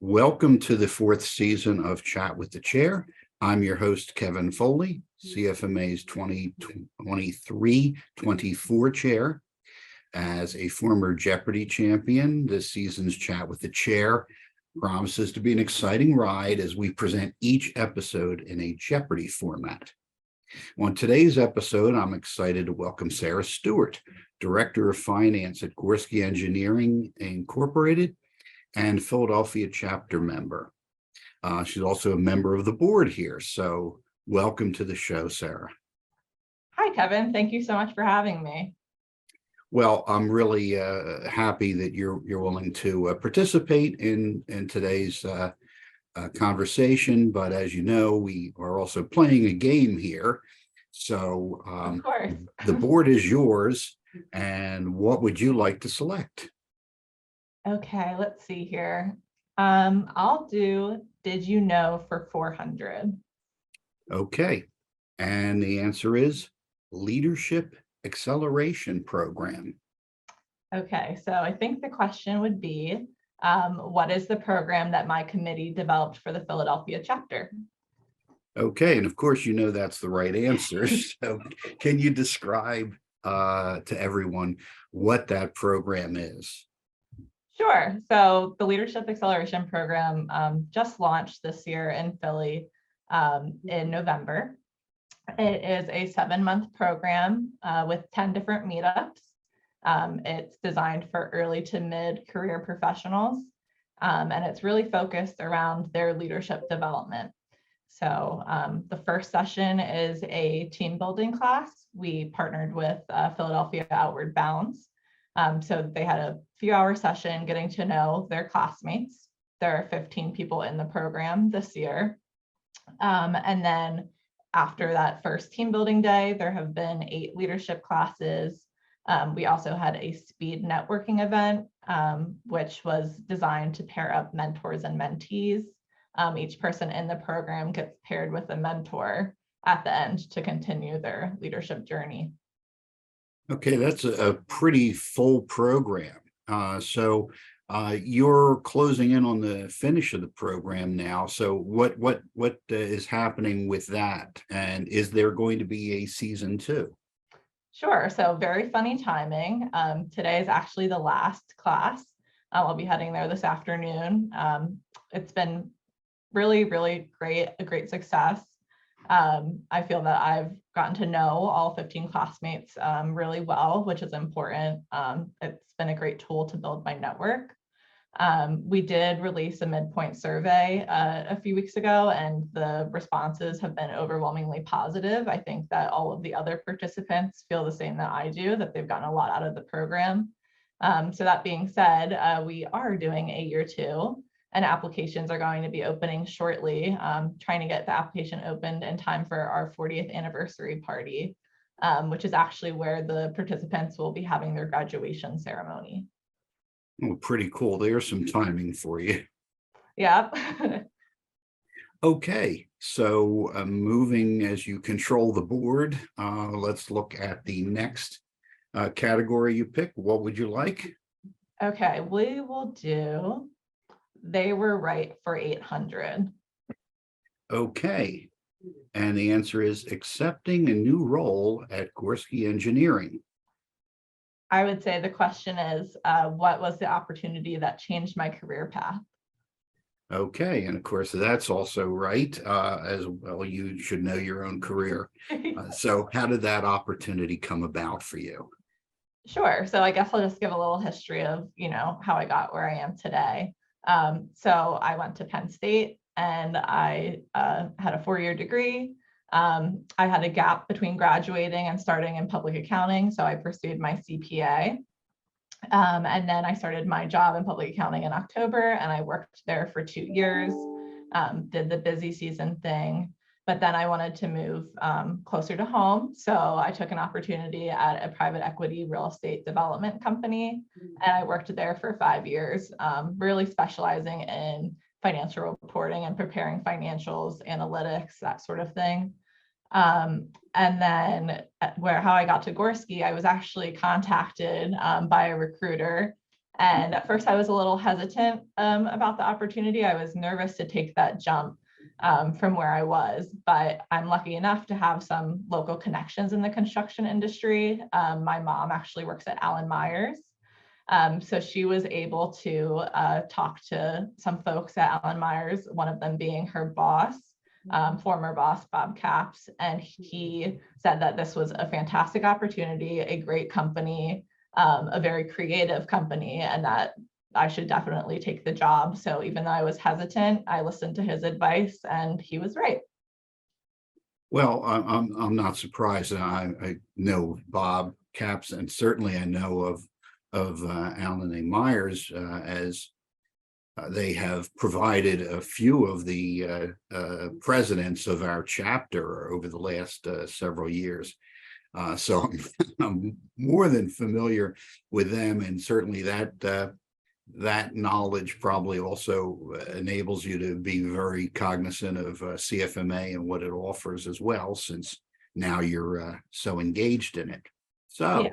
Welcome to the fourth season of Chat with the Chair. I'm your host, Kevin Foley, CFMA's 2023-24 chair. As a former Jeopardy champion, this season's Chat with the Chair promises to be an exciting ride as we present each episode in a Jeopardy format. On today's episode, I'm excited to welcome Sarah Stewart, Director of Finance at Gorski Engineering Incorporated and Philadelphia chapter member. She's also a member of the board here. So welcome to the show, Sarah. Hi, Kevin. Thank you so much for having me. Well, I'm really happy that you're willing to participate in today's conversation. But as you know, we are also playing a game here. So of course. The board is yours. And what would you like to select? Okay, let's see here. I'll do Did You Know for 400. Okay. And the answer is Leadership Acceleration Program. Okay, so I think the question would be, what is the program that my committee developed for the Philadelphia chapter? Okay, and of course, you know that's the right answer. So can you describe to everyone what that program is? Sure. So the Leadership Acceleration Program just launched this year in Philly in November. It is a 7-month program with 10 different meetups. It's designed for early to mid-career professionals, and it's really focused around their leadership development. So the first session is a team building class. We partnered with Philadelphia Outward Bounds. So they had a few-hour session getting to know their classmates. There are 15 people in the program this year. And then after that first team building day, there have been 8 leadership classes. We also had a speed networking event, which was designed to pair up mentors and mentees. Each person in the program gets paired with a mentor at the end to continue their leadership journey. Okay, that's a pretty full program. So you're closing in on the finish of the program now. So what is happening with that? And is there going to be a season 2? Sure. So very funny timing. Today is actually the last class. I'll be heading there this afternoon. It's been really, really great, a great success. I feel that I've gotten to know all 15 classmates really well, which is important. It's been a great tool to build my network. We did release a midpoint survey a few weeks ago, and the responses have been overwhelmingly positive. I think that all of the other participants feel the same that I do, that they've gotten a lot out of the program. So that being said, we are doing a year 2. And applications are going to be opening shortly, trying to get the application opened in time for our 40th anniversary party, which is actually where the participants will be having their graduation ceremony. Oh, pretty cool. There's some timing for you. Yeah. Okay, so moving as you control the board, let's look at the next category you pick. What would you like? Okay, we will do They Were Right for 800. Okay, and the answer is accepting a new role at Gorski Engineering. I would say the question is, what was the opportunity that changed my career path? Okay, and of course, that's also right. As well, you should know your own career. So how did that opportunity come about for you? Sure. So I guess I'll just give a little history of, how I got where I am today. So I went to Penn State and I had a 4-year degree. I had a gap between graduating and starting in public accounting, so I pursued my CPA. And then I started my job in public accounting in October, and I worked there for 2 years, did the busy season thing. But then I wanted to move closer to home. So I took an opportunity at a private equity real estate development company. And I worked there for 5 years, really specializing in financial reporting and preparing financials, analytics, that sort of thing. And then how I got to Gorski, I was actually contacted by a recruiter And at first I was a little hesitant about the opportunity. I was nervous to take that jump from where I was, but I'm lucky enough to have some local connections in the construction industry. My mom actually works at Allen Myers. So she was able to talk to some folks at Allen Myers, one of them being her boss, former boss, Bob Capps. And he said that this was a fantastic opportunity, a great company, a very creative company, and that I should definitely take the job. So even though I was hesitant, I listened to his advice and he was right. Well, I'm not surprised. I know Bob Capps, and certainly I know of Allen A. Myers, as they have provided a few of the presidents of our chapter over the last several years. So I'm more than familiar with them, and certainly that knowledge probably also enables you to be very cognizant of CFMA and what it offers as well, since now you're so engaged in it. So Yeah.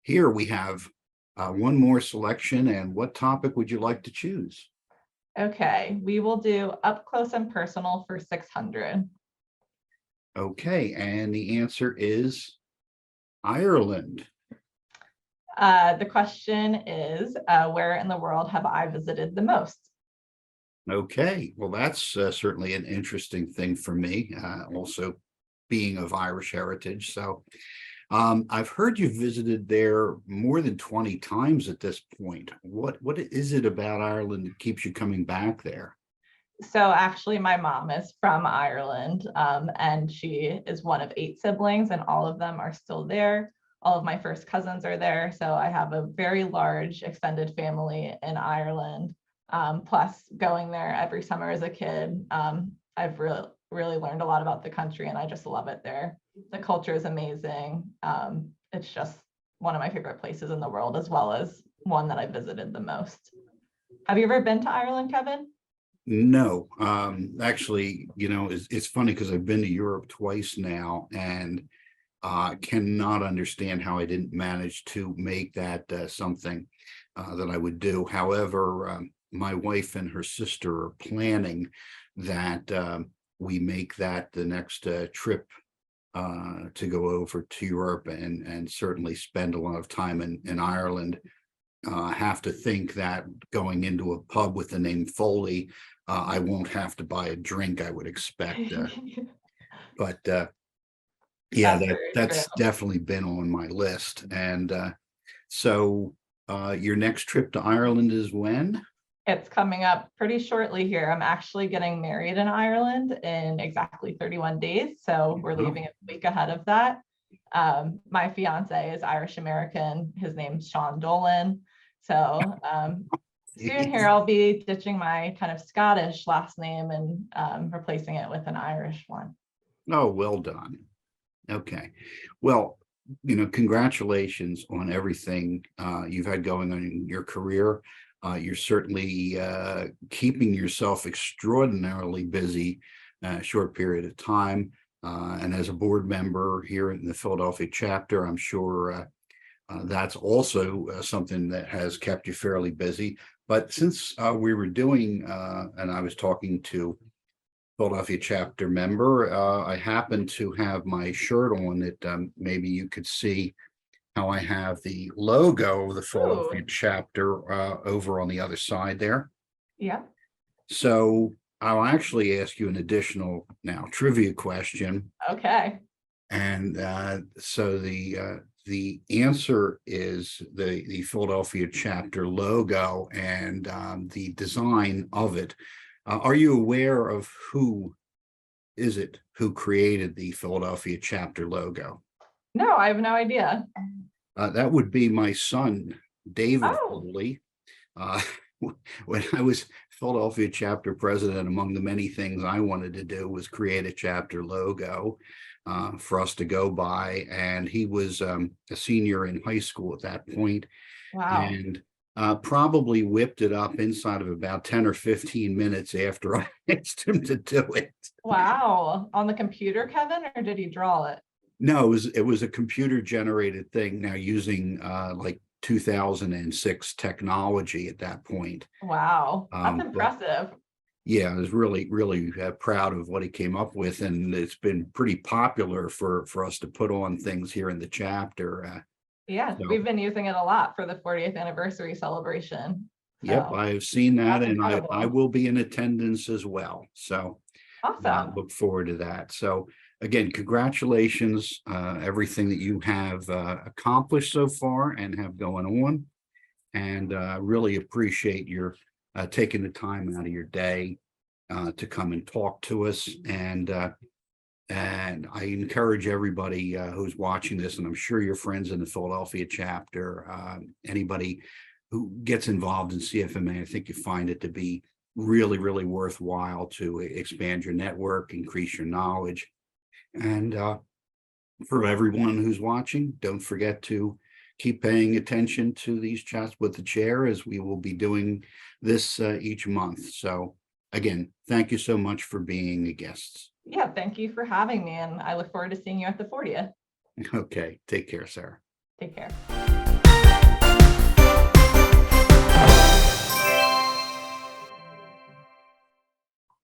here we have one more selection. And what topic would you like to choose? Okay, we will do up close and personal for 600. Okay, and the answer is Ireland. The question is, where in the world have I visited the most? Okay, well, that's certainly an interesting thing for me, also being of Irish heritage. So I've heard you visited there more than 20 times at this point. What is it about Ireland that keeps you coming back there? So actually, my mom is from Ireland, and she is one of 8 siblings, and all of them are still there. All of my first cousins are there. So I have a very large extended family in Ireland. Plus, going there every summer as a kid, I've really learned a lot about the country, and I just love it there. The culture is amazing. It's just one of my favorite places in the world, as well as one that I visited the most. Have you ever been to Ireland, Kevin? No, actually, it's funny because I've been to Europe twice now, and cannot understand how I didn't manage to make that something that I would do. However, my wife and her sister are planning that we make that the next trip to go over to Europe, and certainly spend a lot of time in Ireland. Have to think that going into a pub with the name Foley, I won't have to buy a drink, I would expect. But yeah, That's very true. that's definitely been on my list. And so your next trip to Ireland is when? It's coming up pretty shortly here. I'm actually getting married in Ireland in exactly 31 days. So we're leaving a week ahead of that. My fiance is Irish American. His name's Sean Dolan. So soon here, I'll be ditching my kind of Scottish last name and replacing it with an Irish one. Oh, well done. Okay. Well, congratulations on everything you've had going on in your career. You're certainly keeping yourself extraordinarily busy a short period of time. And as a board member here in the Philadelphia chapter, I'm sure that's also something that has kept you fairly busy. But since we were doing, and I was talking to Philadelphia chapter member, I happen to have my shirt on that maybe you could see how I have the logo of the Philadelphia chapter over on the other side there. Yeah. So I'll actually ask you an additional now trivia question. Okay. And so the answer is the Philadelphia chapter logo and the design of it. Are you aware of who created the Philadelphia chapter logo? No, I have no idea. That would be my son, David Oh. Foley. When I was Philadelphia chapter president, among the many things I wanted to do was create a chapter logo for us to go by. And he was a senior in high school at that point. Wow. And probably whipped it up inside of about 10 or 15 minutes after I asked him to do it. Wow. On the computer, Kevin, or did he draw it? No, it was a computer generated thing now using like 2006 technology at that point. Wow, that's But impressive. yeah, I was really proud of what he came up with, and it's been pretty popular for us to put on things here in the chapter. Yeah, So, we've been using it a lot for the 40th anniversary celebration. yep, So I have seen that, that's and I incredible. will be in attendance as well. So Awesome. look forward to that. So again, congratulations, everything that you have accomplished so far and have going on. And really appreciate your taking the time out of your day to come and talk to us. And I encourage everybody who's watching this, and I'm sure your friends in the Philadelphia chapter, anybody who gets involved in CFMA, I think you find it to be really worthwhile to expand your network, increase your knowledge. And for everyone who's watching, don't forget to keep paying attention to these chats with the chair, as we will be doing this each month. So again, thank you so much for being a guest. Yeah, thank you for having me, and I look forward to seeing you at the 40th. Okay, take care, Sarah. Take care.